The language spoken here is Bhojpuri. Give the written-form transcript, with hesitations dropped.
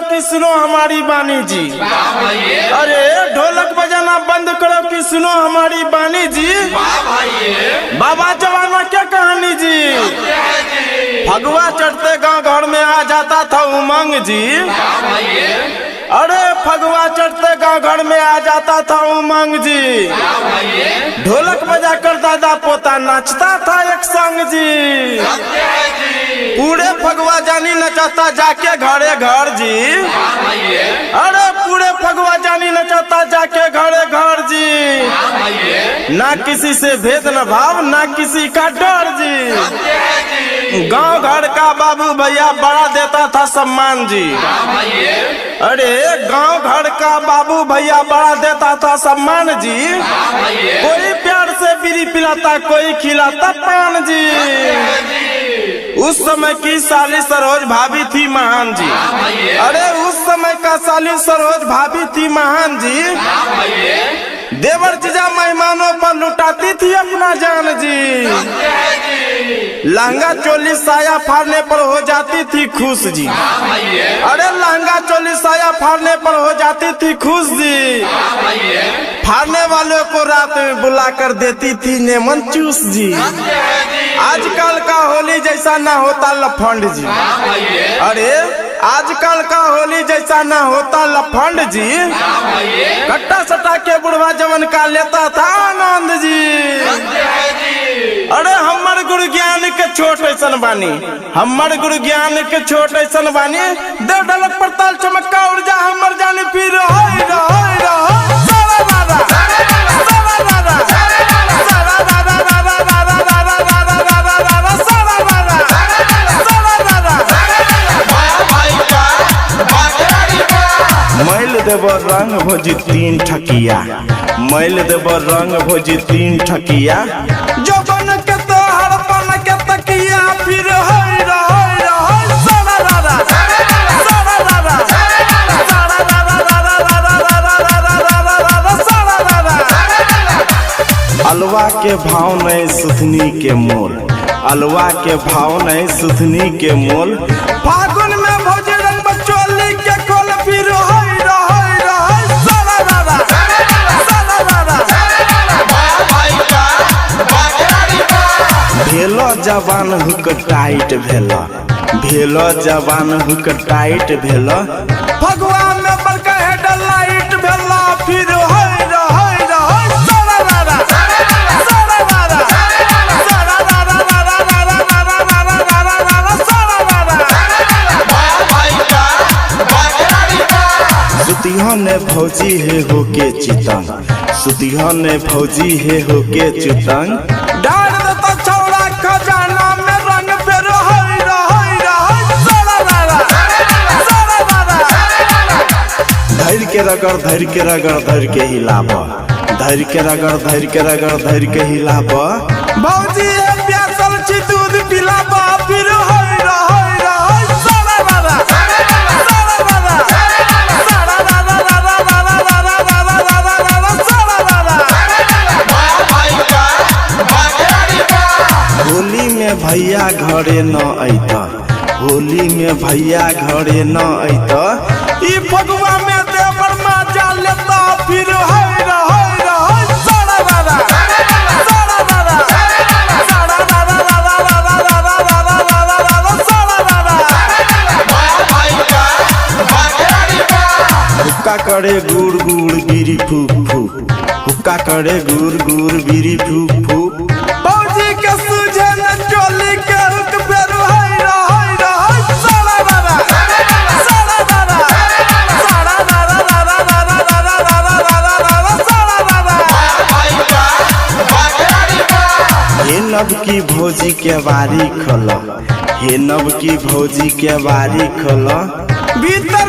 कि सुनो हमारी बानी जी। अरे ढोलक बजाना बंद करो कि सुनो हमारी बानी जी। बाबा जवान क्या कहानी जी। फगुआ चढ़ते गांव घर में आ जाता था उमंग जी। अरे फगुआ चढ़ते गांव घर में आ जाता था उमंग जी। ढोलक बजा कर दादा पोता नाचता था एक संग जी। पूरे फगुआ जानी नचाता जाके घरे घर जी। अरे पूरे फगुआ जानी नचाता जाके घरे घर जी। ना किसी से भेद न भाव ना किसी का डर जी। गांव घर का बाबू भैया बड़ा देता था सम्मान जी। अरे गांव घर का बाबू भैया बड़ा देता था सम्मान जी। कोई प्यार से बीड़ी पिलाता कोई खिलाता पान जी। उस समय की साली सरोज भाभी थी महान जी। अरे उस समय का साली सरोज भाभी थी महान जी। देवर जीजा मेहमानों पर लुटाती थी अपना जान जी। लहंगा चोली साया फाड़ने पर हो जाती थी खुश जी। अरे लहंगा चोली साया फाड़ने पर हो जाती थी खुश जी। फाड़ने वालों को रात में बुला कर देती थी नेमन चूस जी। आजकल का होली जैसा ना होता लफंड जी। अरे आजकल का होली जैसा ना होता लफंड जी। कट्टा सटा के बुढ़वा जवन का लेता था आनंद जी। अरे हमर गुरु ज्ञान के छोट ऐसन बानी। हमर गुरु ज्ञान के छोट ऐसन बानी। देव ढलक पर ताल चमक्का ऊर्जा हमर जानी फिर होई रहोई रहो। मैल देव रंग भोजी तीन ठकिया। मैल देव रंग भोजी तीन ठकिया। जो बन के तोहर बन के तकिया फिर होई रहोई रहो। सारा रारा सारा रारा सारा रारा। अलवा के भाव नहीं सुथनी के मोल। अलवा के भाव नहीं सुथनी के मोल। फागुन में भोजी रंग बचोली के खोल फिर होई भेलो जवान हुक टाइट भेला। भेलो जवान हुक टाइट भेला। फगुआ में बड़का हेड लाइट भेला फिर होई रहोई रहो। सारा रारा सारा रारा सारा रारा। सुतिया ने भौजी है होके चितंग। सुतिया ने भौजी है होके चितंग। डाल देता छौड़ा खजाना में रंग फिर होई रहोई रहो। सारा रारा सारा रारा। धैर के रगड़ धैर के रगड़ धैर के हिलाबा। धैर के रगड़ धैर के रगड़ धैर के हिलाबा। भौजी है प्यासल छी दूध पिलाबा फिर होई रहोई रहो। सारा रारा सारा रारा सारा होली में भैया घरे न अइता। होली में भैया घरे न अइता। ई फगुआ में देवर माजा लेता फिर होई रहोई रहो। सारा रारा सारा रारा सारा रारा। हुक्का करे गुड़ गुड़ बीड़ी फूक फूक। हुक्का करे गुड़ गुड़ बीड़ी फूक फूक। भौजी के सूझे न चोली के हुक बेर होई रहोई रहो। सारा रारा सारा रारा सारा रारा। हे नब की भौजी के बारी खोला। हे नब की भौजी के बारी खोला। भीतर